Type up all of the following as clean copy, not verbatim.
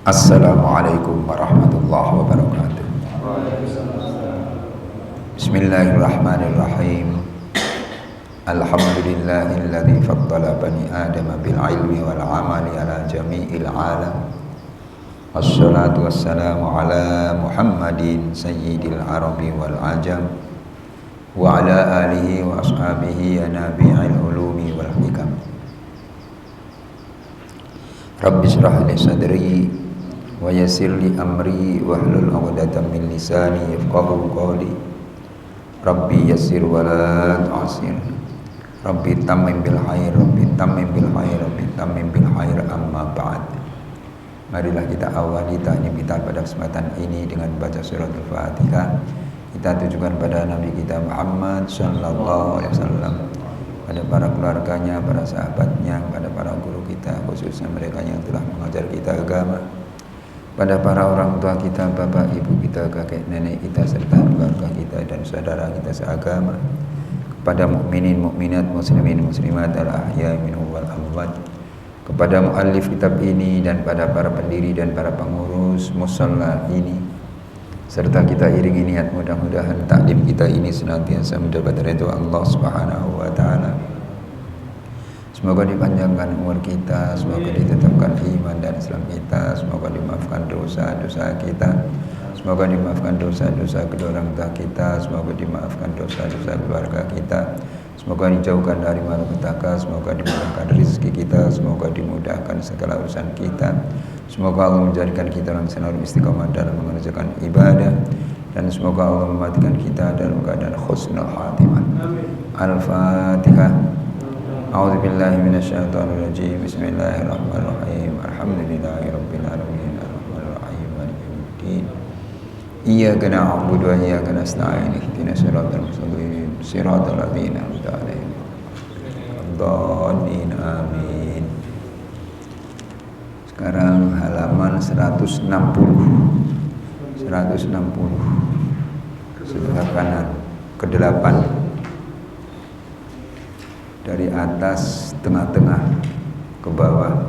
Assalamualaikum warahmatullahi wabarakatuh. Bismillahirrahmanirrahim. Alhamdulillahilladzi faddala bani adama bil ilmi wal amali ala jami'il alam. Wassalatu wassalamu ala Muhammadin sayyidil arabi wal ajam wa ala alihi wa ashabihi ya nabi'il ulumi wal hikam. Rabbi shrah li sadri wa yassir li amri wahlul 'uqdatam min lisani yafqahu qawli. Rabbi yassir wa la tu'assir. Rabbi tammim bil khair, Rabbi tammim bil khair, Rabbi tammim bil khair, amma ba'd. Marilah kita awali ta'lim kita pada kesempatan ini dengan baca surat Al-Fatihah. Kita tujukan pada Nabi kita Muhammad sallallahu alaihi wasallam, pada para keluarganya, para sahabatnya, pada para guru kita, khususnya mereka yang telah mengajar kita agama, pada para orang tua kita, bapak, ibu kita, kakek, nenek kita, serta keluarga kita dan saudara kita seagama, kepada mukminin, mukminat, muslimin, muslimat, al-ahya minhum wal amwat, kepada muallif kitab ini dan pada para pendiri dan para pengurus musalla ini, serta kita iringi niat mudah-mudahan taklim kita ini senantiasa mendapat ridha Allah Subhanahu wa taala. Semoga dipanjangkan umur kita, semoga ditetapkan iman dan Islam kita, semoga dimaafkan dosa-dosa kita, semoga dimaafkan dosa-dosa kedua orang tua kita, semoga dimaafkan dosa-dosa keluarga kita, semoga dijauhkan dari malapetaka, semoga dimudahkan rezeki kita, semoga dimudahkan segala urusan kita, semoga Allah menjadikan kita orang selalu istiqomah dalam mengerjakan ibadah, dan semoga Allah mematikan kita dalam keadaan husnul khatimah. Al-Fatihah. A'udzubillahi minasyaitonirrajim. Bismillahirrahmanirrahim. Alhamdulillahirabbil alamin. Arrahmanirrahim. Maliki yaumiddin. Iyyaka na'budu wa iyyaka nasta'in. Ihdinas siratal mustaqim. Siratal ladzina an'amta 'alaihim. Amin. Amin. Sekarang halaman 160. Sebelah kanan ke-8. Dari atas tengah-tengah ke bawah.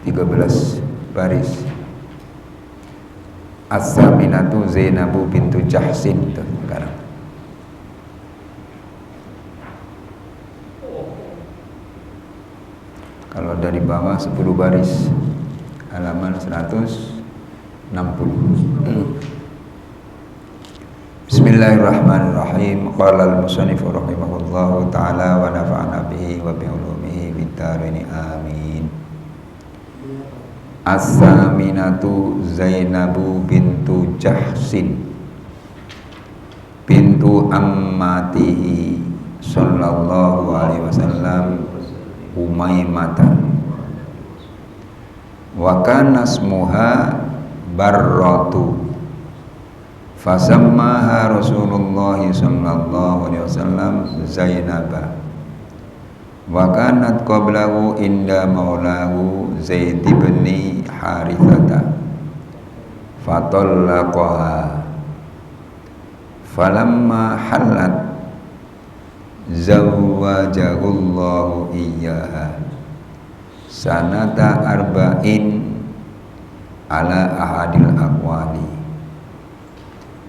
Tiga belas baris. As-saminatu Zainabu bintu Jahsin. Itu sekarang. Kalau dari bawah 10 baris, halaman 160. Bismillahirrahmanirrahim. Qala al-musannif rahimahullahu ta'ala wa nafa'ana bihi wa bi ulumihi bid dharain amin. As-saminatu Zainabu bintu Jahsin bintu ammatihi sallallahu alaihi wasallam Umaymata wa kana ismuha Barratu fasammaha Rasulullah sallallahu alaihi wasallam Zainaba wa kanat qablahu inda maulahu Zaid bin Harithata fatallaqaha falamma halat zawwajahullahu iyyaha sanata arba'in ala ahadil aqwali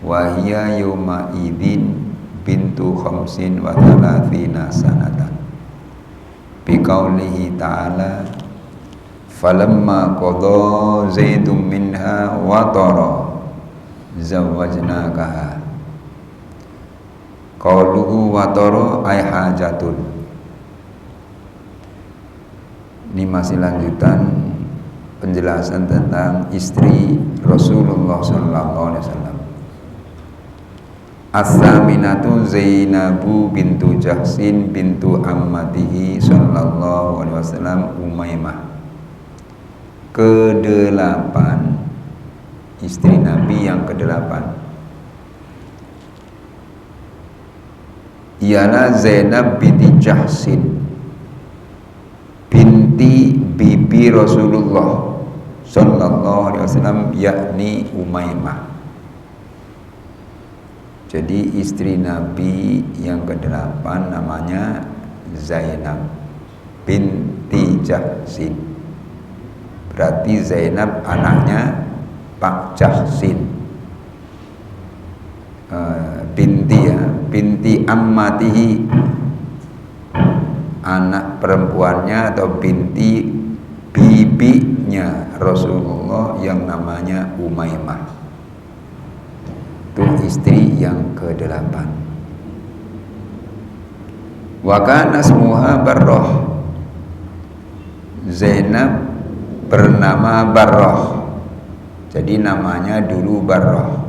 wa hiya yawma idzin bintu khamsin wa thalathina sanatan biqaulihi ta'ala falamma qada zaidun minha wa tara zawwajnakaha. Qauluhu wa tara ay hajatun. Ini masih lanjutan penjelasan tentang istri Rasulullah sallallahu alaihi wasallam. As-saminatu Zainabu bintu Jahsin bintu ammatihi sallallahu alaihi wasallam Umaymah. Ke-8, istri Nabi yang ke-8 ialah Zainab binti Jahsin binti bibi Rasulullah sallallahu alaihi wasallam, yakni Umaymah. Jadi istri Nabi yang ke-8 namanya Zainab. binti Jahsin. Berarti Zainab anaknya Pak Jahsin. Binti ammatihi, anak perempuannya atau binti bibinya Rasulullah yang namanya Umaymah. Itu istri yang ke-8. Wa kana ismuha Barrah. Zainab bernama Barrah. Jadi namanya dulu Barrah.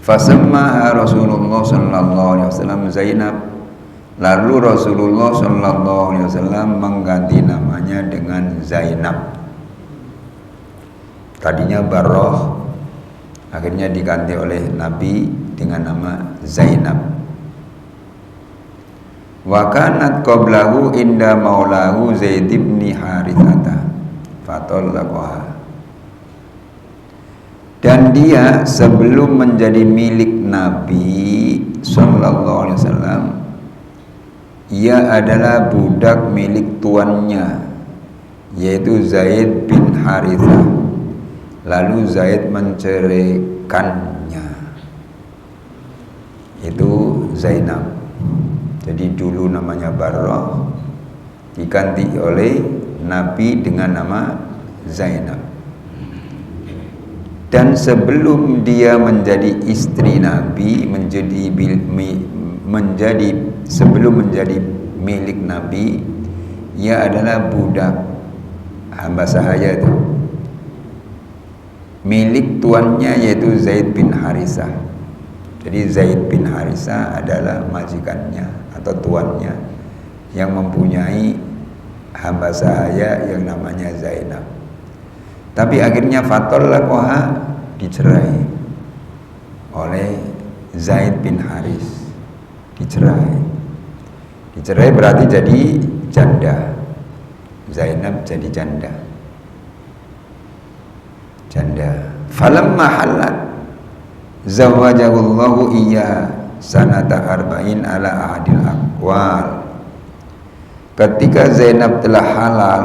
Fasammaha Rasulullah sallallahu alaihi wasallam Zainab. Lalu Rasulullah sallallahu alaihi wasallam mengganti namanya dengan Zainab. Tadinya Barrah, akhirnya diganti oleh Nabi dengan nama Zainab. Wa kanat qablahu inda maulahu Zaid bin Harithata fatallaqaha. Dan dia sebelum menjadi milik Nabi sallallahu alaihi wasallam, ia adalah budak milik tuannya, yaitu Zaid bin Harithah. Lalu Zaid menceraikannya, itu Zainab. Jadi dulu namanya Barrah, diganti oleh Nabi dengan nama Zainab. Dan sebelum dia menjadi istri Nabi, sebelum menjadi milik Nabi, ia adalah budak hamba sahaya itu, milik tuannya, yaitu Zaid bin Harithah. Jadi Zaid bin Harithah adalah majikannya atau tuannya yang mempunyai hamba sahaya yang namanya Zainab. Tapi akhirnya fatallaqaha, dicerai oleh Zaid bin Haris. Dicerai berarti jadi janda. Zainab jadi janda. Falamma halat zawajahullahu iya sanata arba'in ala ahadil aqwal. Ketika Zainab telah halal,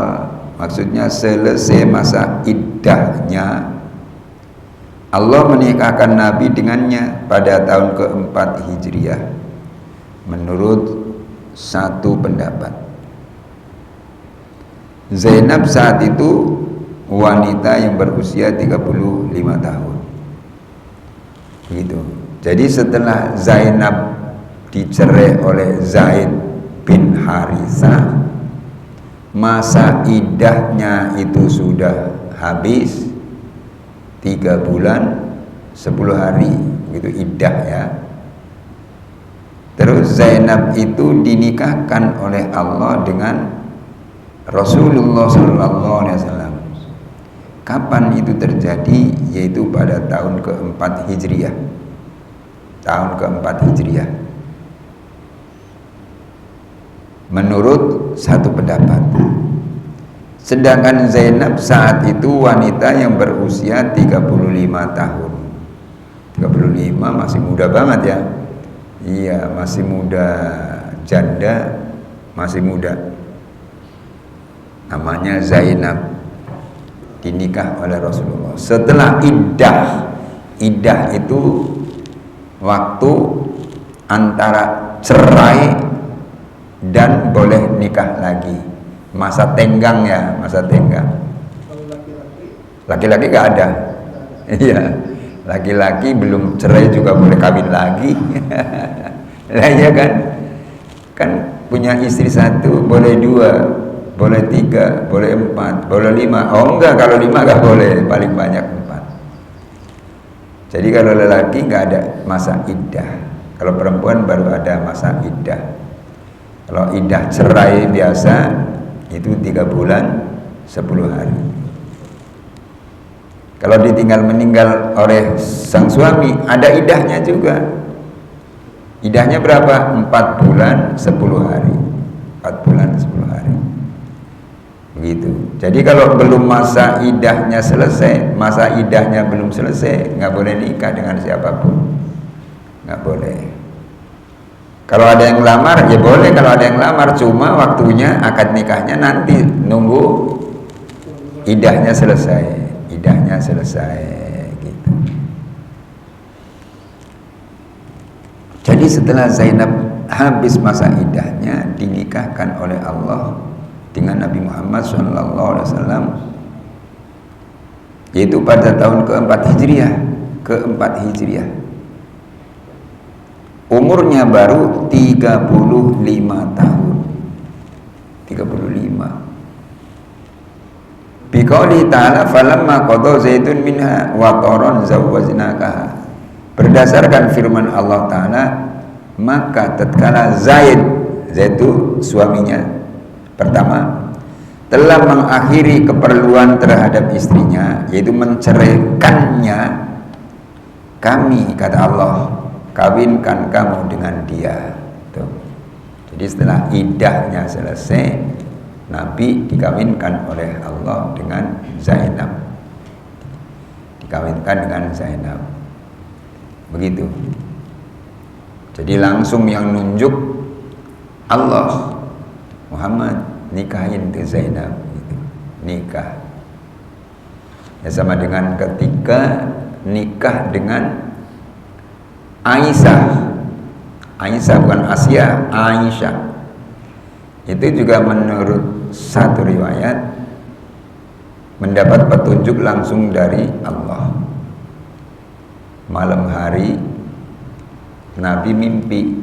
maksudnya selesai masa iddahnya, Allah menikahkan Nabi dengannya pada tahun ke-4 Hijriah menurut satu pendapat. Zainab saat itu wanita yang berusia 35 tahun. Begitu. Jadi setelah Zainab dicerai oleh Zaid bin Harithah, masa iddahnya itu sudah habis 3 bulan 10 hari, begitu iddah ya. Terus Zainab itu dinikahkan oleh Allah dengan Rasulullah sallallahu alaihi wasallam. Kapan itu terjadi? Yaitu pada tahun ke-4 Hijriah. Tahun ke-4 Hijriah. Menurut satu pendapat. Sedangkan Zainab saat itu wanita yang berusia 35 tahun. 35 masih muda banget ya. Iya, masih muda, janda, masih muda. Namanya Zainab, dinikah oleh Rasulullah. Setelah iddah itu waktu antara cerai dan boleh nikah lagi. Masa tenggang ya, masa tenggang. Laki-laki gak ada. Iya, laki-laki belum cerai juga boleh kawin lagi. Lah ya kan punya istri 1, boleh 2, boleh 3, boleh 4, boleh 5. Oh enggak, kalau 5 gak boleh, paling banyak 4. Jadi kalau lelaki gak ada masa iddah. Kalau perempuan baru ada masa iddah. Kalau iddah cerai biasa itu 3 bulan 10 hari. Kalau ditinggal meninggal oleh sang suami, ada iddahnya juga. Iddahnya berapa? 4 bulan 10 hari. 4 bulan 10 hari. Begitu. Jadi kalau belum masa iddahnya selesai, masa iddahnya belum selesai, nggak boleh nikah dengan siapapun. Nggak boleh. Kalau ada yang lamar ya boleh, kalau ada yang lamar, cuma waktunya akad nikahnya nanti nunggu idahnya selesai gitu. Jadi setelah Zainab habis masa idahnya, dinikahkan oleh Allah dengan Nabi Muhammad SAW, yaitu pada tahun keempat Hijriah. Umurnya baru 35 tahun. 35. Biqauli ta'ala falamma qada Zaidun minha wataran zawwajnakaha. Berdasarkan firman Allah Ta'ala, maka tatkala Zaid itu suaminya pertama telah mengakhiri keperluan terhadap istrinya, yaitu menceraikannya, kami, kata Allah, kawinkan kamu dengan dia. Tuh. Jadi setelah idahnya selesai, Nabi dikawinkan oleh Allah dengan Zainab. Begitu. Jadi langsung yang nunjuk Allah, Muhammad nikahin ke Zainab gitu. Nikah. Ya sama dengan ketika nikah dengan Aisyah bukan Asia, Aisyah. Itu juga menurut satu riwayat mendapat petunjuk langsung dari Allah. Malam hari Nabi mimpi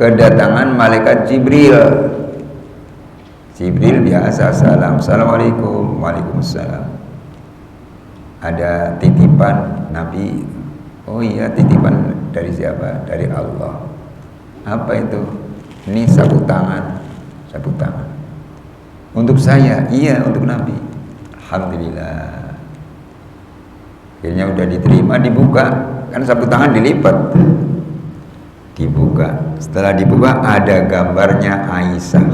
kedatangan malaikat Jibril. Jibril biasa salam, assalamualaikum, waalaikumsalam. Ada titipan Nabi. Oh iya, titipan dari siapa? Dari Allah. Apa itu? Ini sapu tangan. Untuk saya? Iya, untuk Nabi. Alhamdulillah. Akhirnya udah diterima, dibuka. Kan sapu tangan dilipat. Dibuka. Setelah dibuka ada gambarnya Aisyah.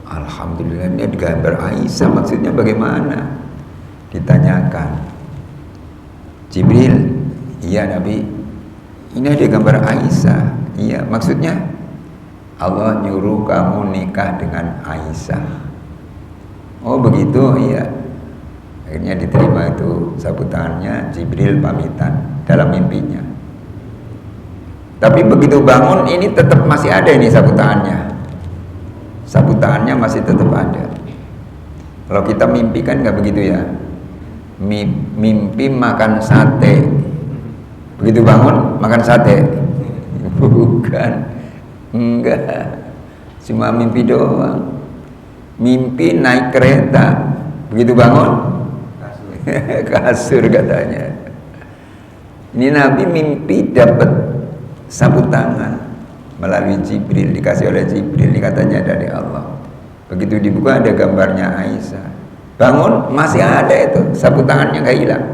Alhamdulillah, ini ada gambar Aisyah, maksudnya bagaimana? Ditanyakan. Jibril, iya Nabi, ini ada gambar Aisyah. Iya, maksudnya Allah nyuruh kamu nikah dengan Aisyah. Oh begitu, iya. Akhirnya diterima itu sapu tangannya, Jibril pamitan dalam mimpinya. Tapi begitu bangun, ini tetap masih ada ini sapu tangannya. Sapu tangannya masih tetap ada. Kalau kita mimpi kan nggak begitu ya. Mimpi makan sate. Begitu bangun makan sate. Bukan. Enggak. Cuma mimpi doang. Mimpi naik kereta. Begitu bangun kasur katanya. Ini Nabi mimpi dapat sapu tangan melalui Jibril, dikasih oleh Jibril, katanya dari Allah. Begitu dibuka ada gambarnya Aisyah. Bangun masih ada itu, sapu tangannya nggak hilang.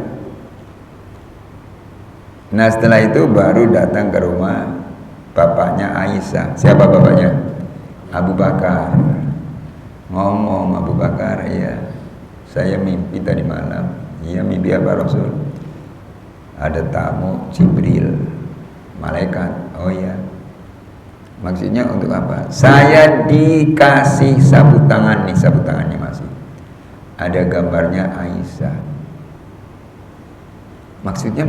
Nah setelah itu baru datang ke rumah bapaknya Aisyah. Siapa bapaknya? Abu Bakar. Ngomong Abu Bakar, ya saya mimpi tadi malam. Iya, mimpi apa Rasul? Ada tamu Jibril, malaikat. Oh iya. Maksudnya untuk apa? Saya dikasih sapu tangan nih, sapu tangannya masih ada gambarnya Aisyah. Maksudnya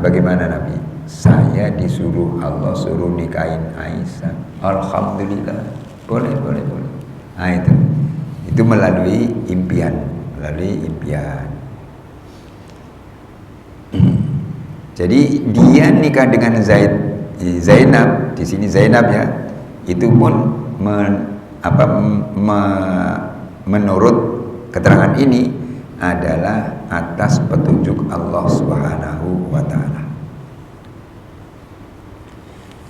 bagaimana Nabi? Saya disuruh Allah suruh nikahin Aisyah. Alhamdulillah. Boleh. Nah itu melalui impian. Jadi dia nikah dengan Zainab, di sini Zainab ya, itu pun menurut keterangan ini adalah atas petunjuk Allah Subhanahu wa taala.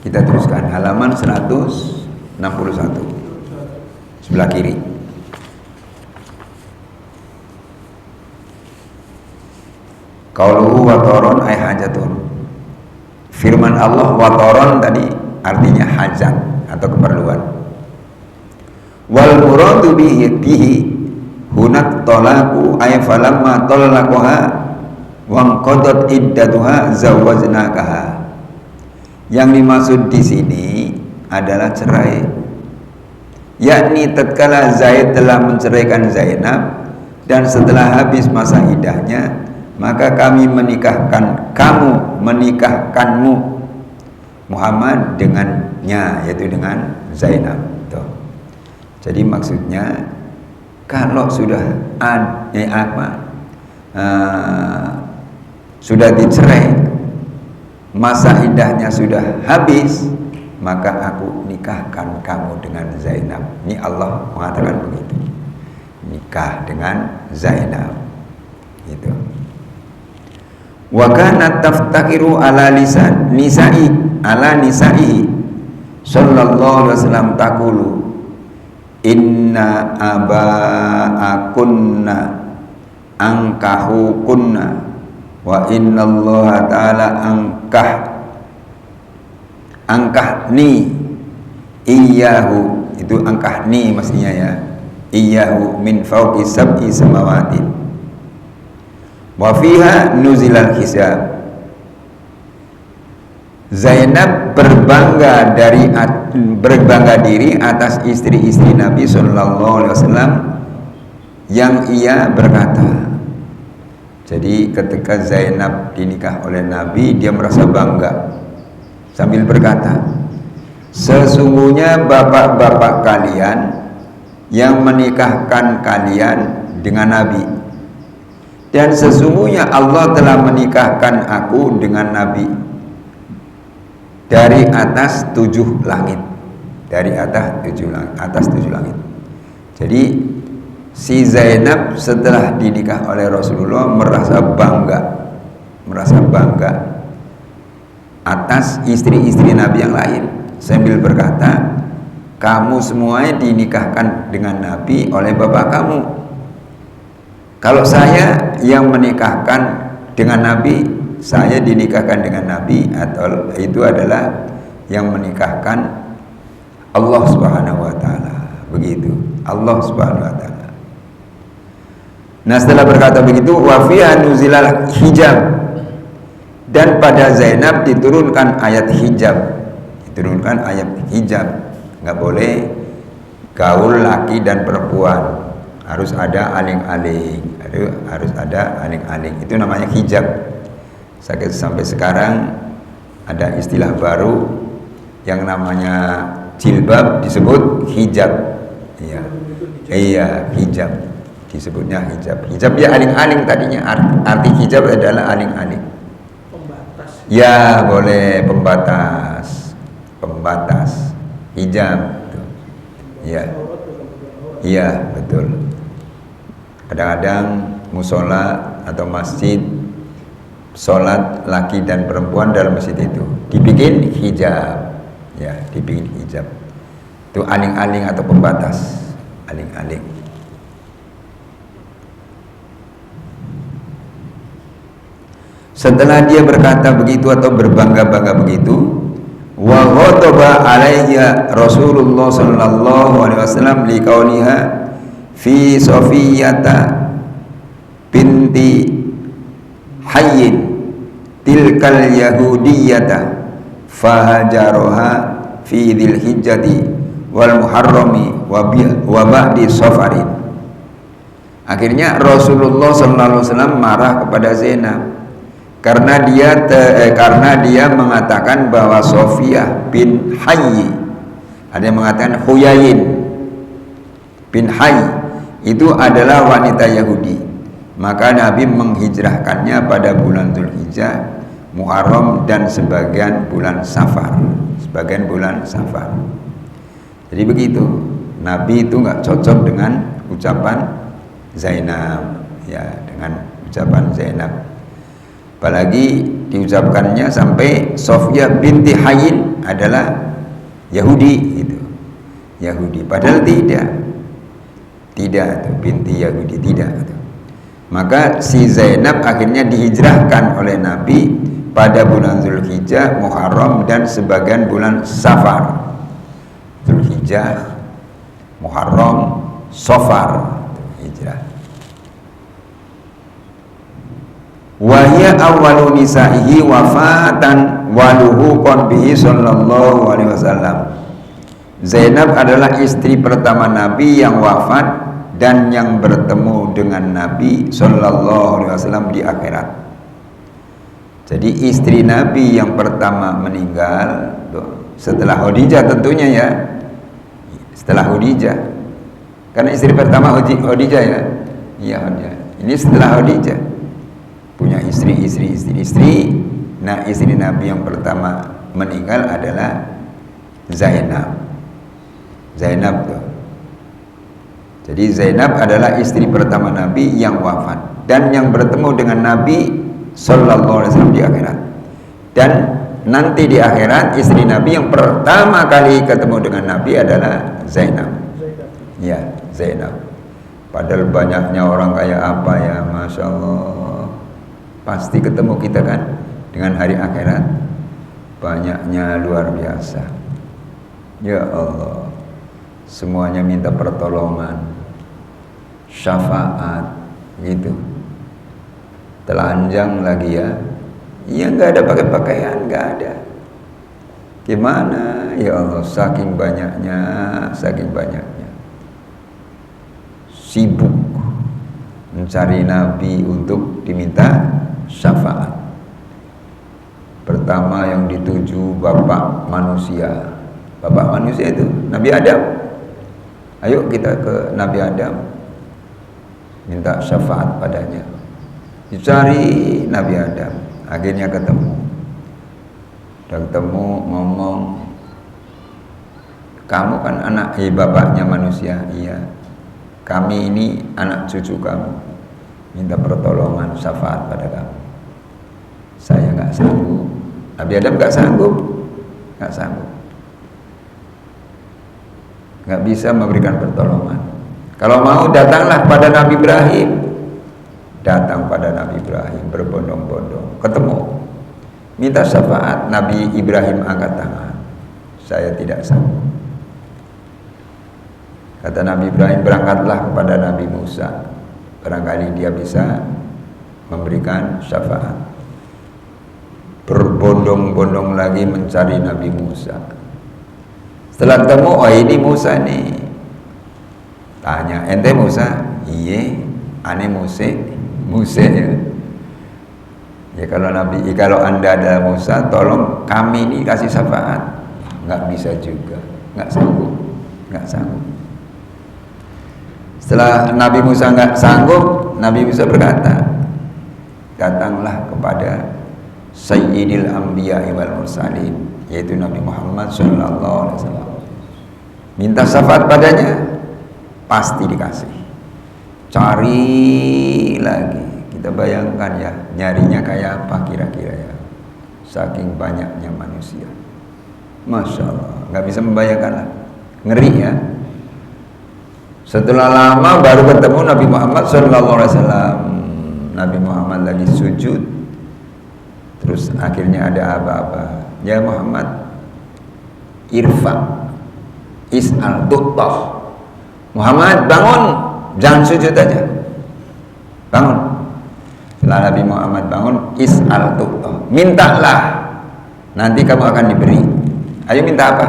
Kita teruskan halaman 161 sebelah kiri. Qauluhu wataron ay hajatun. Firman Allah wataron tadi artinya hajat atau keperluan. Wal muradu bihi hunak talaku ay falamma talaqaha wa qadat iddatuha zawwajnakaha. Yang dimaksud di sini adalah cerai, yakni tatkala Zaid telah menceraikan Zainab dan setelah habis masa iddahnya, maka kami menikahkanmu Muhammad dengannya, yaitu dengan Zainab. Tuh. Jadi maksudnya kalau sudah sudah dicerai, masa iddahnya sudah habis, maka aku nikahkan kamu dengan Zainab. Ini Allah mengatakan begitu, nikah dengan Zainab itu. Wa kanat taftakiru ala lisan nisa'i sallallahu alaihi wasallam taqulu inna aba'akunna angkahukunna wa inna Allah ta'ala angkahni iyahu. Itu angkahni maksudnya ya, iyahu min fawqi sab'i samawati wa fiha nuzilal hisab. Zainab berbangga diri atas istri-istri Nabi Sallallahu Alaihi Wasallam yang ia berkata. Jadi ketika Zainab dinikah oleh Nabi, dia merasa bangga sambil berkata, sesungguhnya bapak-bapak kalian yang menikahkan kalian dengan Nabi, dan sesungguhnya Allah telah menikahkan aku dengan Nabi dari atas 7 langit, dari atas 7 langit. Jadi si Zainab setelah dinikah oleh Rasulullah merasa bangga atas istri-istri Nabi yang lain, sambil berkata, kamu semuanya dinikahkan dengan Nabi oleh bapak kamu. Kalau saya yang menikahkan dengan Nabi, saya dinikahkan dengan Nabi, atau itu adalah yang menikahkan Allah Subhanahu wa taala. Begitu, Allah Subhanahu wa taala. Nah, setelah berkata begitu, wa fiha nuzilal hijab, dan pada Zainab diturunkan ayat hijab. Nggak boleh gaul laki dan perempuan, harus ada aling-aling, itu namanya hijab. Sampai sekarang ada istilah baru yang namanya jilbab disebut hijab. Iya, hijab disebutnya hijab. Hijab ya aling-aling tadinya, arti hijab adalah aling-aling. Pembatas. Ya, boleh pembatas hijab. Iya, betul. Kadang-kadang musola atau masjid, sholat laki dan perempuan dalam masjid itu dibikin hijab, ya, dibikin hijab. Itu aling-aling atau pembatas, aling-aling. Setelah dia berkata begitu atau berbangga-bangga begitu, wa ghadaba alaiha Rasulullah sallallahu alaihi wasallam liqauliha fi Safiyata binti Hayyin tilkal yahudiyata fahajaroha fi dzil hijjati wal muharrami wa ba'di safarin. Akhirnya Rasulullah sallallahu alaihi wasallam marah kepada Zainab karena dia mengatakan bahwa Sofiyah bin Hayy, ada yang mengatakan Huyayin bin Hayy, itu adalah wanita Yahudi. Maka Nabi menghijrahkannya pada bulan Dzulhijjah, Muharram, dan sebagian bulan Safar. Jadi begitu, Nabi itu nggak cocok dengan ucapan Zainab, ya, dengan ucapan Zainab. Apalagi diucapkannya sampai Sofiyah binti Hayyin adalah Yahudi, itu Yahudi. Padahal tidak itu binti Yahudi, tidak itu. Maka si Zainab akhirnya dihijrahkan oleh Nabi pada bulan Dzulhijjah, Muharram, dan sebagian bulan Safar. Dzulhijjah, Muharram, Safar, hijrah. Wa hiya awwalu nisaihi wafatan waluhu kon bihi sallallahu alaihi wasallam. Zainab adalah istri pertama Nabi yang wafat dan yang bertemu dengan Nabi sallallahu alaihi wasallam di akhirat. Jadi istri Nabi yang pertama meninggal setelah Khadijah tentunya ya. Setelah Khadijah. Karena istri pertama Khadijah ya. Iya Khadijah. Ini setelah Khadijah. Punya istri. Nah, istri Nabi yang pertama meninggal adalah Zainab tuh. Jadi Zainab adalah istri pertama Nabi yang wafat dan yang bertemu dengan Nabi sallallahu alaihi wasallam di akhirat. Dan nanti di akhirat istri Nabi yang pertama kali ketemu dengan Nabi adalah Zainab. Ya, Zainab. Padahal banyaknya orang kayak apa ya, Masya Allah. Pasti ketemu kita kan dengan hari akhirat. Banyaknya luar biasa. Ya Allah. Semuanya minta pertolongan, syafaat, gitu. Telanjang lagi ya. Iya, nggak ada pakai pakaian, nggak ada. Gimana? Ya Allah, saking banyaknya. Sibuk mencari Nabi untuk diminta syafaat. Pertama yang dituju bapak manusia. Bapak manusia itu Nabi Adam. Ayo kita ke Nabi Adam, minta syafaat padanya. Dicari Nabi Adam, akhirnya ketemu. Udah ketemu, ngomong, kamu kan anak bapaknya manusia. Iya, kami ini anak cucu kamu, minta pertolongan syafaat pada kamu. Saya nggak sanggup. Nabi Adam nggak sanggup, nggak bisa memberikan pertolongan. Kalau mau datanglah pada Nabi Ibrahim. Datang pada Nabi Ibrahim berbondong-bondong, ketemu, minta syafaat. Nabi Ibrahim angkat tangan, saya tidak sanggup. Kata Nabi Ibrahim, berangkatlah kepada Nabi Musa, barangkali dia bisa memberikan syafaat. Berbondong-bondong lagi mencari Nabi Musa. Setelah ketemu, oh ini Musa nih. Tanya, ente Musa? Iya, ane Musa ya. Ya kalau anda adalah Musa, tolong kami ini kasih syafaat. Nggak bisa juga, nggak sanggup. Setelah Nabi Musa nggak sanggup, Nabi Musa berkata, datanglah kepada Sayyidil Anbiya wal Mursalin, yaitu Nabi Muhammad SAW. Minta syafaat padanya, pasti dikasih. Cari lagi, kita bayangkan ya, nyarinya kayak apa kira-kira ya, saking banyaknya manusia. Masya Allah, nggak bisa membayangkan lah, ngeri ya. Setelah lama baru ketemu Nabi Muhammad SAW. Nabi Muhammad lagi sujud, terus akhirnya ada apa-apa. Ya Muhammad, irfa, is'al tuttah. Muhammad bangun, jangan sujud aja, bangun. Setelah Nabi Muhammad bangun, is'al tuttah, mintalah, nanti kamu akan diberi. Ayo minta apa?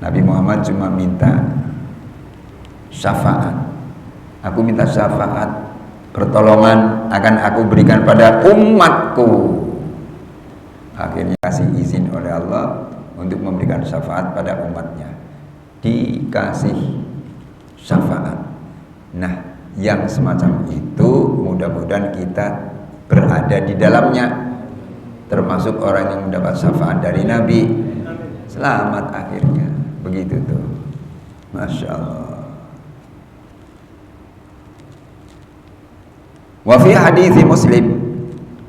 Nabi Muhammad cuma minta syafaat. Aku minta syafaat, pertolongan akan aku berikan pada umatku. Akhirnya kasih izin oleh Allah untuk memberikan syafaat pada umatnya. Dikasih syafaat. Nah, yang semacam itu mudah-mudahan kita berada di dalamnya, termasuk orang yang mendapat syafaat dari Nabi. Selamat akhirnya. Begitu tuh. Masya Allah. Wa fi hadithi Muslim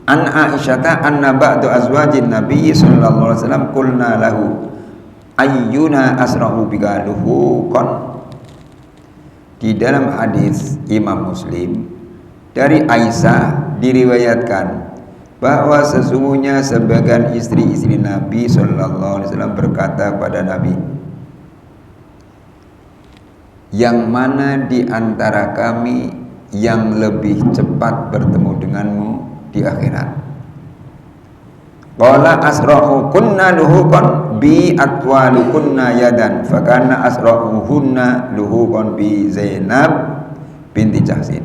an Aisyata anna ba'du azwajin Nabi sallallahu alaihi wasallam qulna lahu ayyuna asra'u bigaluhu kon. Di dalam hadis Imam Muslim dari Aisyah diriwayatkan bahwa sesungguhnya sebagian istri-istri Nabi sallallahu alaihi wasallam berkata kepada Nabi, yang mana di antara kami yang lebih cepat bertemu denganmu di akhirat? Qala asra'u kunna luhuqan bi atwalu kunna yadan fakana asra'uhunna luhuqan bi Zainab binti Jahsin.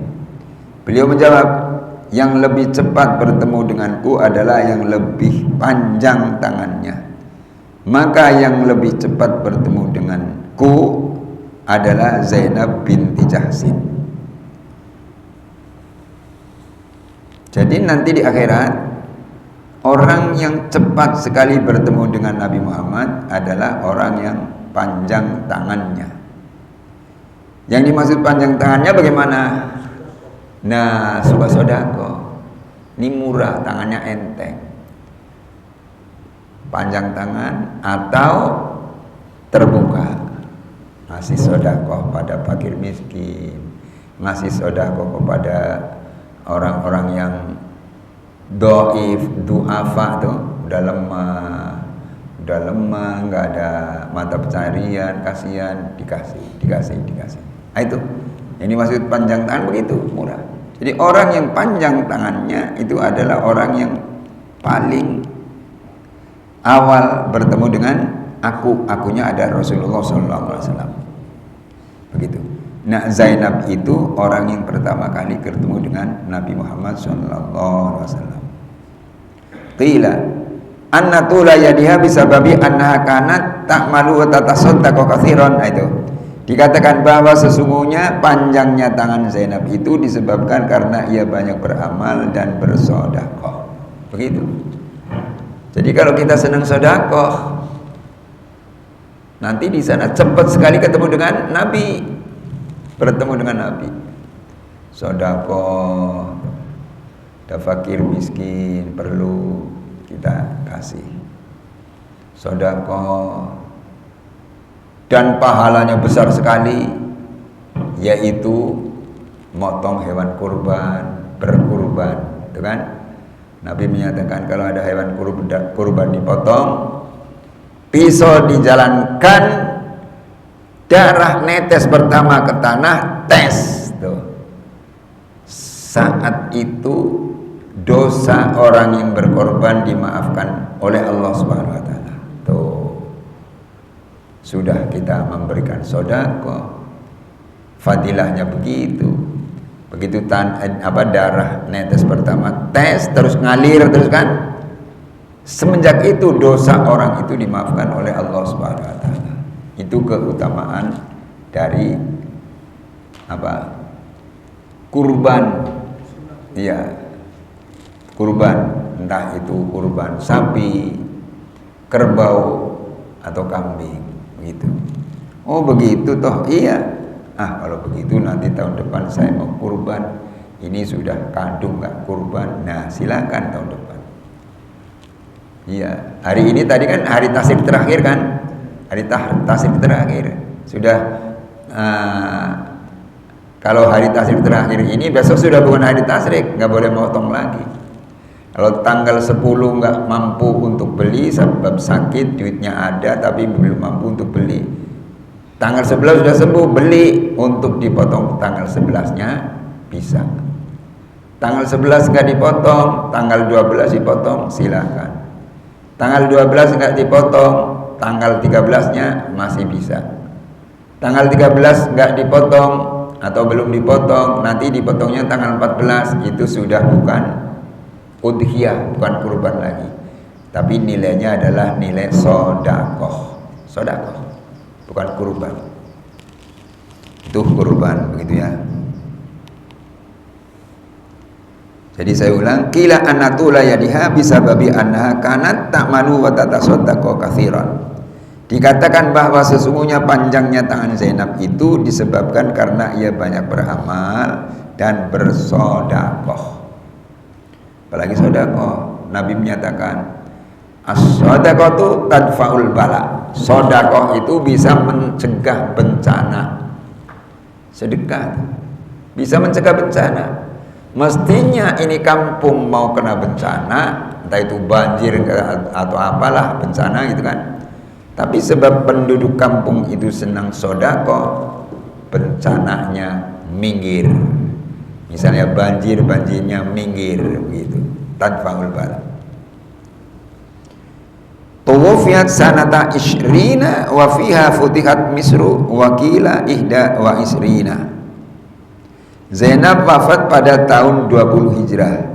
Beliau menjawab, yang lebih cepat bertemu denganku adalah yang lebih panjang tangannya. Maka yang lebih cepat bertemu denganku adalah Zainab binti Jahsin. Jadi nanti di akhirat, orang yang cepat sekali bertemu dengan Nabi Muhammad adalah orang yang panjang tangannya. Yang dimaksud panjang tangannya bagaimana? Nah, suka sodako. Ini murah, tangannya enteng. Panjang tangan atau terbuka. Ngasih sodako pada fakir miskin. Ngasih sodako kepada orang-orang yang doif, duafa tuh, udah lemah, nggak ada mata pencarian, kasihan, dikasih. Nah, itu yang dimaksud panjang tangan begitu, murah. Jadi orang yang panjang tangannya itu adalah orang yang paling awal bertemu dengan akunya ada Rasulullah SAW. Begitu. Nah, Zainab itu orang yang pertama kali bertemu dengan Nabi Muhammad SAW. Qila anna tula yadiha bisababi annaha kanat ta'malu wa tatasaddaqu katsiran. Itu dikatakan bahwa sesungguhnya panjangnya tangan Zainab itu disebabkan karena ia banyak beramal dan bersedekah. Begitu. Jadi kalau kita senang sedekah, nanti di sana cepat sekali ketemu dengan Nabi, bertemu dengan Nabi. Sedekah, ada fakir miskin perlu kita kasih sedekah, dan pahalanya besar sekali, yaitu motong hewan kurban, berkurban, itu kan? Nabi menyatakan kalau ada hewan kurban dipotong, pisau dijalankan, darah netes pertama ke tanah, tes tuh. Saat itu dosa orang yang berkorban dimaafkan oleh Allah Subhanahu wa taala. Tuh. Sudah kita memberikan sedekah. Fadilahnya begitu. Begitu darah netes pertama tes terus ngalir terus kan. Semenjak itu dosa orang itu dimaafkan oleh Allah Subhanahu wa taala. Itu keutamaan dari kurban. Iya. Kurban, entah itu kurban sapi, kerbau atau kambing, begitu. Oh begitu toh, iya. Kalau begitu nanti tahun depan saya mau kurban. Ini sudah kandung nggak kurban? Nah silakan tahun depan. Iya. Hari ini tadi kan hari tasyrik terakhir kan? Hari tasyrik terakhir sudah. Kalau hari tasyrik terakhir ini besok sudah bukan hari tasyrik, nggak boleh motong lagi. Kalau tanggal 10 nggak mampu untuk beli sebab sakit, duitnya ada tapi belum mampu untuk beli, tanggal 11 sudah sembuh, beli untuk dipotong tanggal 11-nya bisa. Tanggal 11 nggak dipotong, tanggal 12 dipotong, silakan. Tanggal 12 nggak dipotong, tanggal 13-nya masih bisa. Tanggal 13 nggak dipotong atau belum dipotong, nanti dipotongnya tanggal 14, itu sudah bukan udhiyah, bukan kurban lagi, tapi nilainya adalah nilai sodakoh, bukan kurban. Itu kurban, begitu ya. Jadi saya ulang, qila annatula yadiha bisababi annaha kanat ta'malu wa tatasaddaqu katsiran. Dikatakan bahwa sesungguhnya panjangnya tangan Zainab itu disebabkan karena ia banyak beramal dan bersedekah. Apalagi sedekah, Nabi menyatakan as-sadaqatu tadfa'ul bala. Sedekah itu bisa mencegah bencana. Sedekah bisa mencegah bencana. Mestinya ini kampung mau kena bencana, entah itu banjir atau apalah bencana gitu kan. Tapi sebab penduduk kampung itu senang sedekah, bencananya minggir. Misalnya banjirnya minggir begitu. Tadfa'ul bala. Tuwufiyat sanata ishrina wa fiha futihat Misru wa qila ihda wa isrina. Zainab wafat pada tahun 20 Hijrah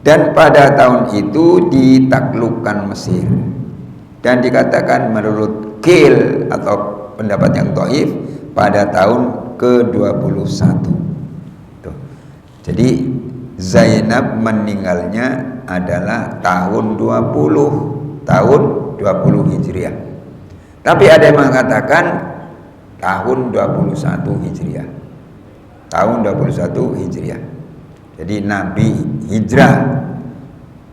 dan pada tahun itu ditaklukkan Mesir, dan dikatakan menurut Qil atau pendapat yang dhaif pada tahun ke-21. Tuh. Jadi Zainab meninggalnya adalah tahun 20 Hijriah. Tapi ada yang mengatakan tahun 21 Hijriah. Tahun 21 Hijriah. Jadi Nabi hijrah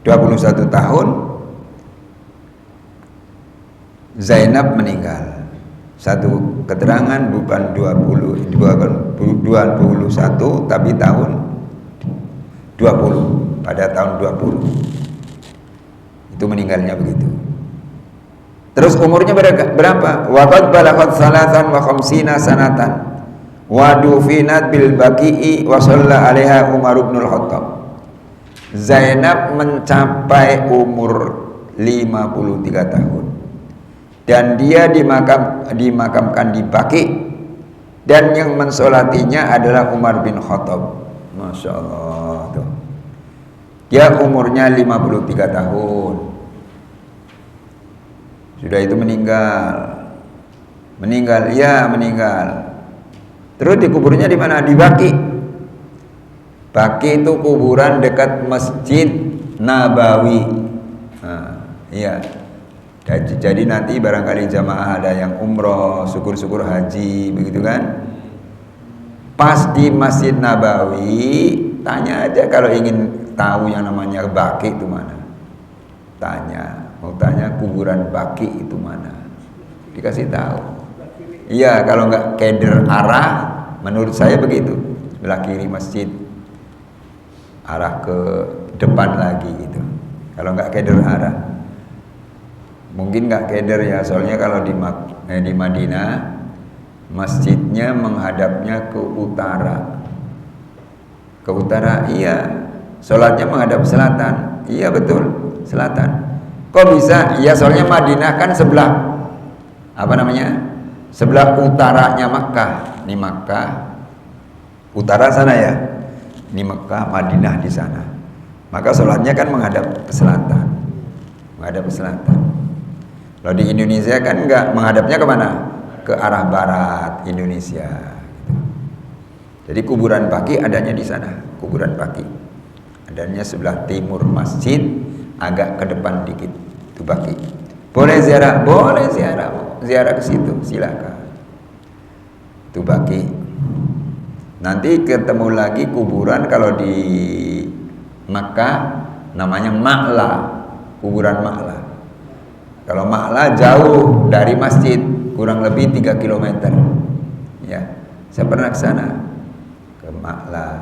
21 tahun, Zainab meninggal. Satu keterangan bukan 21 tapi tahun 20, pada tahun 20 itu meninggalnya begitu. Terus umurnya berapa? Waqad balaghat salatan wa khamsina sanatan wa dufinat bil baqi'i wa shalla 'alaiha Umar bin Al-Khattab. Zainab mencapai umur 53 tahun dan dia dimakamkan di Baqi, dan yang mensolatinya adalah Umar bin Khattab. Masya Allah tuh. Dia umurnya 53 tahun. Sudah itu meninggal. Terus dikuburnya di mana? Di Baqi. Baqi itu kuburan dekat Masjid Nabawi. Iya. Jadi nanti barangkali jamaah ada yang umroh, syukur-syukur haji, begitu kan? Pas di Masjid Nabawi, tanya aja kalau ingin tahu yang namanya Baqi itu mana. Mau tanya kuburan Baqi itu mana. Dikasih tahu. Iya, kalau nggak keder arah, menurut saya begitu, sebelah kiri masjid, arah ke depan lagi gitu. Kalau nggak keder arah, mungkin nggak keder ya, soalnya kalau di Madinah masjidnya menghadapnya ke utara. Ke utara, iya. Sholatnya menghadap selatan, iya betul, selatan. Kok bisa? Ya soalnya Madinah kan sebelah sebelah utaranya Makkah. Ini Makkah utara sana ya, ini Makkah, Madinah di sana. Maka sholatnya kan menghadap ke selatan, Kalau di Indonesia kan enggak, menghadapnya kemana? Ke arah barat Indonesia. Jadi kuburan Baqi adanya di sana. Kuburan Baqi adanya sebelah timur masjid, agak ke depan dikit. Itu Baqi. Boleh ziarah ke situ, silakan. Itu Baqi. Nanti ketemu lagi kuburan kalau di Makkah namanya Ma'la, kuburan Ma'la. Kalau Ma'la jauh dari masjid, kurang lebih 3 km. Ya, saya pernah ke sana, ke Ma'la.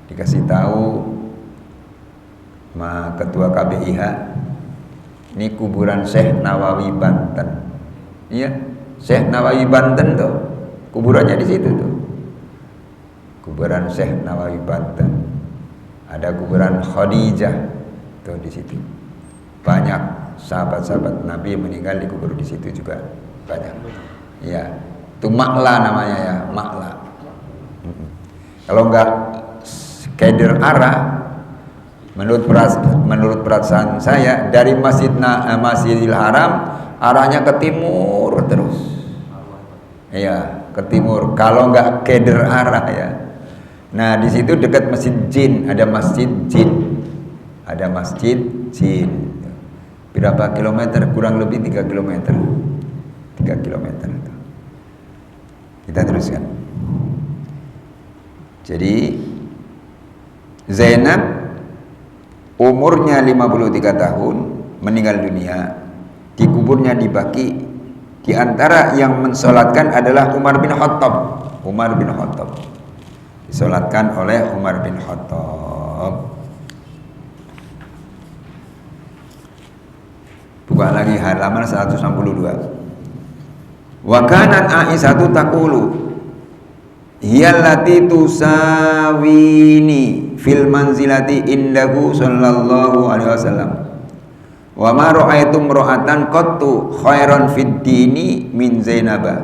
Dikasih tahu sama ketua KBIH, ini kuburan Syekh Nawawi Banten. Iya, Syekh Nawawi Banten tuh, kuburannya di situ tuh. Kuburan Syekh Nawawi Banten. Ada kuburan Khadijah tuh di situ. Banyak sahabat-sahabat Nabi yang meninggal dikubur di situ juga banyak. Ya, itu Ma'la namanya ya, Ma'la. Kalau enggak keder arah, menurut perasaan saya dari Masjidil Haram arahnya ke timur terus. Iya, ke timur. Kalau enggak keder arah ya. Nah, di situ dekat Masjid Jin, ada Masjid Jin. Ada Masjid Jin. Berapa kilometer? Kurang lebih 3 kilometer. 3 kilometer. Kita teruskan. Jadi Zainab umurnya 53 tahun, meninggal dunia, dikuburnya di Baqi. Di antara yang mensolatkan adalah Umar bin Khattab. Disolatkan oleh Umar bin Khattab. Buka lagi halaman 162. Wa kanat Aisyatu taqulu hiyallati tusawini fil manzilati indahu sallallahu alaihi wasallam Wa ma ra'aitu imra'atan qattu khairan fid dini min Zainaba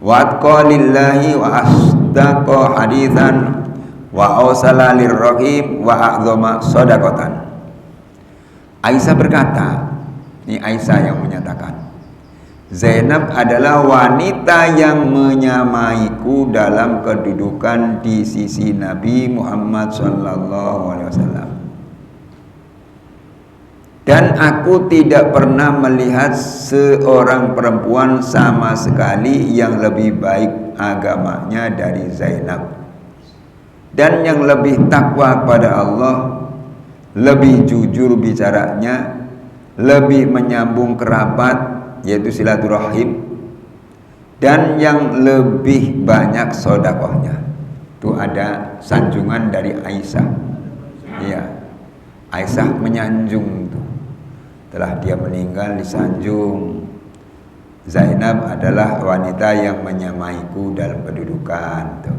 wa atqa lillahi wa asdaqa haditsan wa awsala lirrahim wa a'zama shadaqatan. Aisyah berkata, ini Aisyah yang menyatakan, Zainab adalah wanita yang menyamaiku dalam kedudukan di sisi Nabi Muhammad SAW. Dan aku tidak pernah melihat seorang perempuan sama sekali yang lebih baik agamanya dari Zainab, dan yang lebih takwa kepada Allah, lebih jujur bicaranya, lebih menyambung kerabat yaitu silaturahim, dan yang lebih banyak sedekahnya. Itu ada sanjungan dari Aisyah. Iya, Aisyah menyanjung tuh. Setelah dia meninggal disanjung, Zainab adalah wanita yang menyamaiku dalam kedudukan tuh.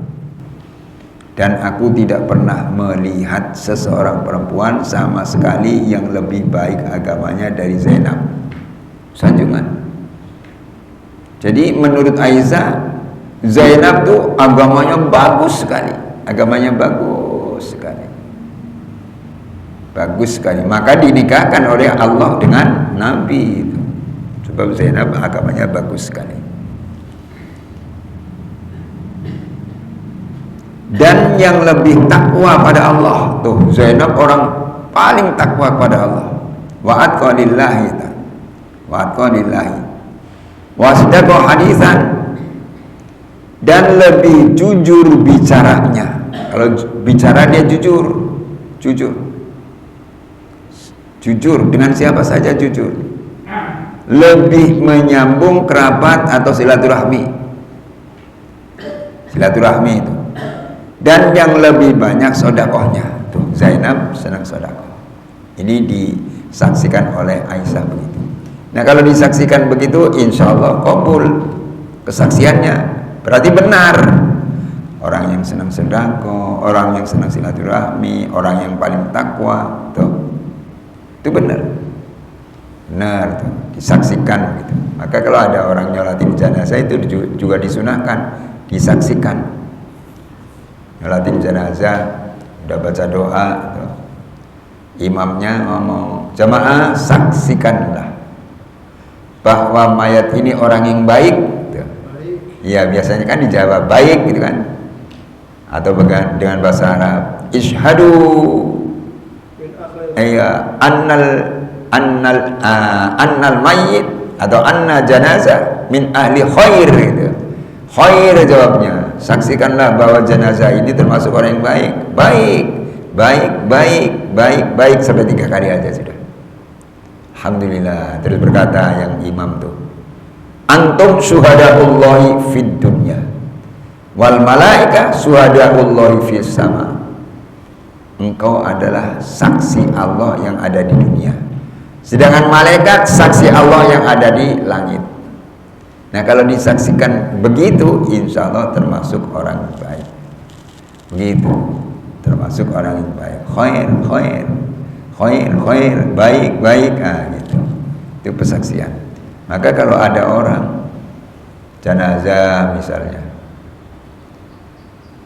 Dan aku tidak pernah melihat seseorang perempuan sama sekali yang lebih baik agamanya dari Zainab. Sanjungan. Jadi menurut Aisyah, Zainab tuh agamanya bagus sekali. Agamanya bagus sekali. Bagus sekali. Maka dinikahkan oleh Allah dengan Nabi itu. Sebab Zainab agamanya bagus sekali. Dan yang lebih takwa pada Allah, tuh Zainab orang paling takwa pada Allah. Wa atqa lillahi, wa atqa lillahi, wa asdaqa haditsan, dan lebih jujur bicaranya. Kalau bicara dia jujur, jujur dengan siapa saja jujur. Lebih menyambung kerabat atau silaturahmi itu. Dan yang lebih banyak sedekahnya. Tuh, Zainab senang sedekah. Ini disaksikan oleh Aisyah begitu. Nah, kalau disaksikan begitu, insya Allah kabul kesaksiannya. Berarti benar. Orang yang senang sedekah, orang yang senang silaturahmi, orang yang paling takwa, tuh, itu benar. Benar tuh, disaksikan gitu. Maka kalau ada orang nyolatin jenazah itu juga disunahkan, disaksikan. Nyolatin jenazah, udah baca doa tuh. Imamnya ngomong, jamaah saksikanlah bahwa mayat ini orang yang baik. Iya, biasanya kan dijawab baik gitu kan. Atau dengan bahasa Arab, ishadu annal mayyit atau anna janazah min ahli khair gitu. Khair jawabnya. Saksikanlah bahwa jenazah ini termasuk orang yang baik sampai 3 kali aja sudah. Alhamdulillah. Terus berkata yang imam tuh, antum syuhadaullahi fid dunya wal malaika syuhadaullahi fis sama. Engkau adalah saksi Allah yang ada di dunia, sedangkan malaikat saksi Allah yang ada di langit. Nah, kalau disaksikan begitu, insya Allah termasuk orang yang baik. Begitu, termasuk orang yang baik. Khair, baik, gitu. Itu persaksian. Maka kalau ada orang jenazah misalnya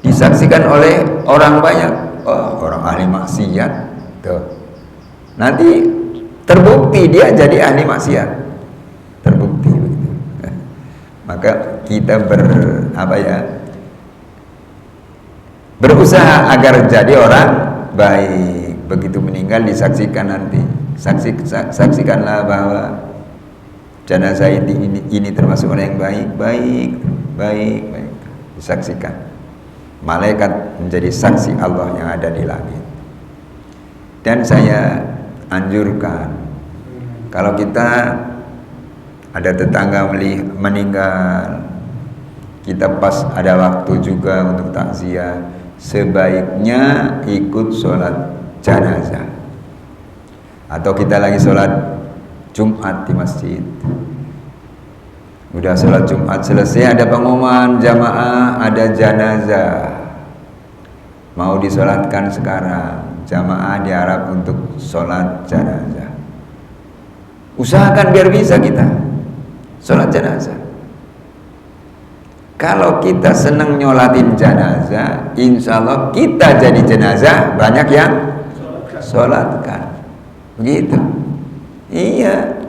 disaksikan oleh orang banyak, orang ahli maksiat, tuh. Nanti terbukti dia jadi ahli maksiat, terbukti begitu. Maka kita berusaha agar jadi orang baik. Begitu meninggal disaksikan nanti, saksikanlah bahwa jenazah ini termasuk orang yang baik, disaksikan. Malaikat menjadi saksi Allah yang ada di langit. Dan saya anjurkan, kalau kita ada tetangga meninggal, kita pas ada waktu juga untuk takziah, sebaiknya ikut sholat jenazah. Atau kita lagi sholat Jumat di masjid, udah sholat Jumat selesai, ada pengumuman jamaah ada jenazah mau disolatkan sekarang, jamaah diharap untuk sholat jenazah. Usahakan biar bisa kita sholat jenazah. Kalau kita senang nyolatin jenazah, insya Allah kita jadi jenazah banyak yang sholatkan. Begitu. Iya.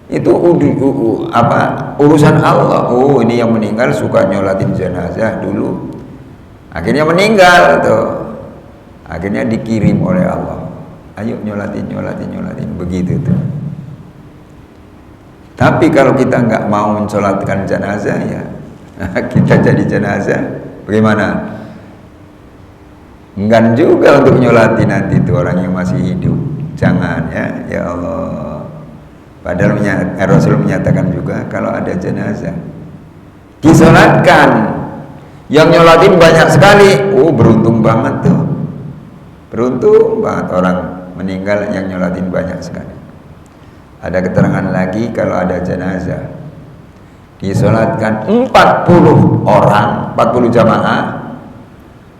Itu urusan Allah. Oh, ini yang meninggal suka nyolatin jenazah dulu. Akhirnya meninggal tuh. Akhirnya dikirim oleh Allah. Ayo nyolatin begitu tuh. Tapi kalau kita nggak mau mensolatkan jenazah, ya kita jadi jenazah, bagaimana? Enggan juga untuk nyolati nanti itu orang yang masih hidup. Jangan ya Allah. Padahal Rasul menyatakan juga kalau ada jenazah disolatkan, yang nyolatin banyak sekali. Oh, beruntung banget tuh. Beruntung banget orang meninggal yang nyolatin banyak sekali. Ada keterangan lagi kalau ada jenazah disolatkan 40 orang, 40 jamaah,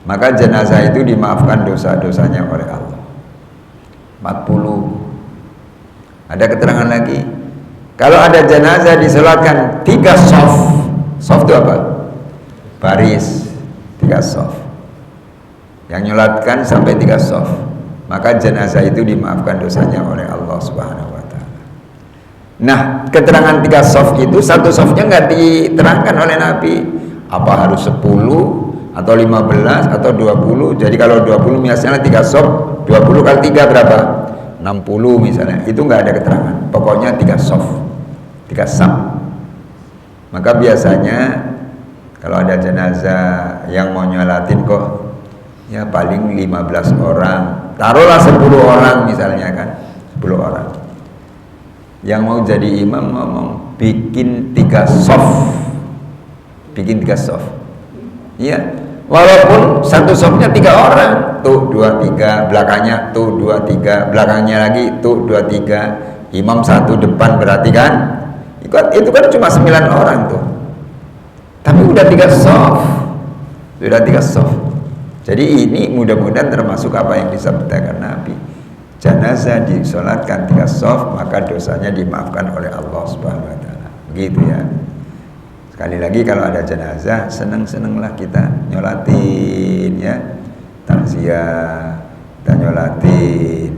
maka jenazah itu dimaafkan dosa-dosanya oleh Allah. 40. Ada keterangan lagi kalau ada jenazah disolatkan 3 soft. Soft itu apa? Baris 3 soft. Yang nyolatkan sampai 3 soft, maka jenazah itu dimaafkan dosanya oleh Allah Subhanahu wa ta'ala. Nah, keterangan 3 soft itu, satu softnya nggak diterangkan oleh Nabi. Apa harus 10 atau 15 atau 20? Jadi kalau 20 misalnya 3 soft, 20 kali 3 berapa? 60 misalnya. Itu nggak ada keterangan. Pokoknya 3 soft, 3 saf. Maka biasanya kalau ada jenazah yang mau nyolatin kok ya paling 15 orang, taruhlah 10 orang misalnya kan, 10 orang yang mau jadi imam ngomong bikin 3 soft, bikin 3 soft, iya, walaupun satu softnya 3 orang, tuh 2, 3 belakangnya, tuh 2, 3 belakangnya lagi, tuh 2, 3 imam satu depan, berarti kan itu kan cuma 9 orang tuh, tapi udah 3 soft, sudah 3 soft. Jadi ini mudah-mudahan termasuk apa yang disabdakan Nabi. Jenazah disolatkan 3 soft, maka dosanya dimaafkan oleh Allah Subhanahu wa ta'ala. Begitu ya. Sekali lagi kalau ada jenazah, seneng-senenglah kita nyolatin ya. Takziah, kita nyolatin.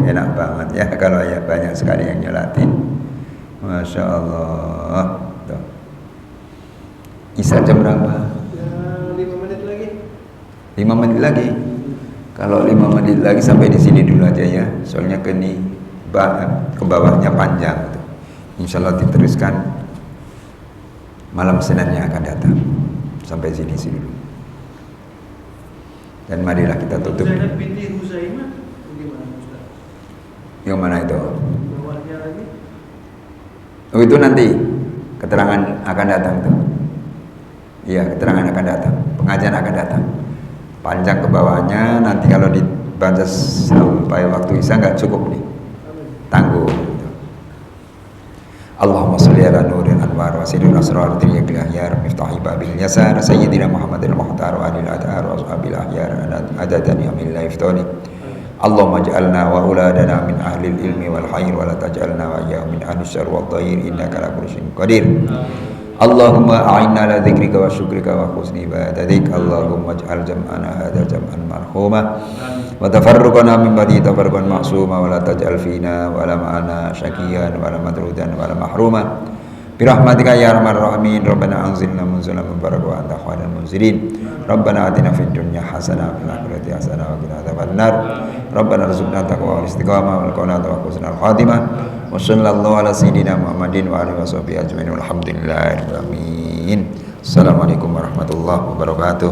Enak banget ya kalau ya banyak sekali yang nyolatin. Masya Allah. Tuh. Isya jam berapa? 5 menit lagi. Kalau 5 menit lagi sampai di sini dulu aja ya. Soalnya ke bawahnya panjang. Insya Allah diteruskan malam Senin yang akan datang. Sampai sini dulu. Dan marilah kita tutup. Yang mana itu? Oh, itu nanti keterangan akan datang tuh. Iya, keterangan akan datang. Pengajian akan datang. Panjang ke bawahnya, nanti kalau dibaca sampai waktu isya nggak cukup nih, tangguh. Allahumma sholli ala nuril anwar wa sirril asrar tiriyakil ahyar miftahi babil yasar sayyidina Muhammadil muhtar wa alil adhar wa ashabil ahyar adadan yamil la iftoni. Allahumma ja'alna wa uladana min ahlil ilmi wal khair wa la taj'alna wa iyyahum min ahli syarr wa dhair innaka ala kulli syai'in qadir. Allahumma a'inna ala dzikrika wa syukrika wa husni ibadatik. Allahumma ij'al jam'ana hadza jam'an marhuma wa tafarruqana min ba'di tafarruqan ma'suma wa la taj'al fina wa la ma'ana syaqiyan wa la matrudan wa la mahruma bi rahmatika ya arhamar rahimin. Rabbana anzilna munzalan mubarakan wa anta khairul munzilin. Rabbana atina fid dunya hasanah wa fil akhirati hasanah wa qina adzabannar. Rabbana rzuqna taqwa wal istiqamah wal qanaata wa husnal khatimah. Wa sallallahu ala sayyidina Muhammadin wa alihi washabihi ajmain. Walhamdulillahirabbil alamin. Assalamualaikum warahmatullahi wabarakatuh.